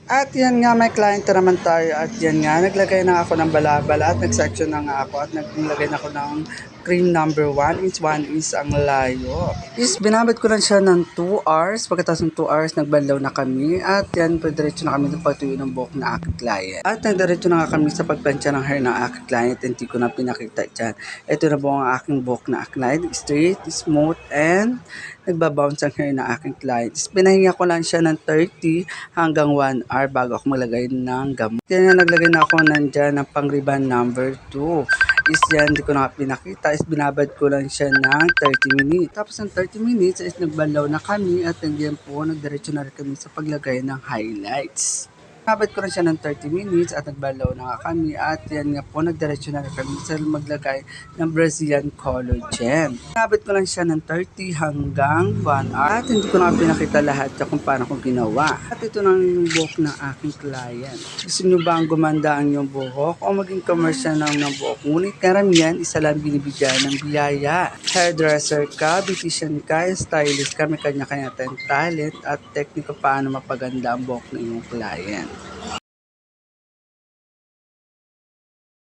At yan nga, may client na naman tayo at yan nga, naglagay na ako ng balabala at nag-section na nga ako at naglagay na ako ng cream number 1 is ang layo. Is binabad ko lang siya ng 2 hours. Pagkatapos ng 2 hours, nagbanlaw na kami at yan, padiretso na kami ng patuloy ng buhok na aking client. At nagdiretso na nga kami sa pagplansya ng hair ng aking client. Hindi ko na pinakita dyan. Ito na po ang aking buhok na aking client. Straight, smooth, and nagbabounce ang hair ng aking client. Is pinahinga ko lang siya ng 30 hanggang 1 hour bago ako maglagay ng gamot. Yan na, naglagay na ako nandyan ng pang-ribbon number 2. Is yan, hindi ko na pinakita, is binabad ko lang siya ng 30 minutes. Tapos ng 30 minutes is nagbalaw na kami at nandiyan po, nagdiretso na rin kami sa paglagay ng highlights. Binabad ko lang siya ng 30 minutes at nagbalaw na nga kami at yan nga po, nagdiretso na rin kami sa maglagay ng Brazilian collagen. Binabad ko lang siya ng 30 hanggang 1 hour at hindi ko na pinakita lahat kung paano ko ginawa. At ito na yung buhok ng aking client. Gusto nyo ba ang gumanda ang inyong buhok o maging commercial ng buhok? Ngunit karamihan, isa lang binibigyan ng biyaya. Hairdresser ka, beautician ka, stylist ka, may kanya-kanya tayong talent at teknika paano mapaganda ang buhok ng iyong client.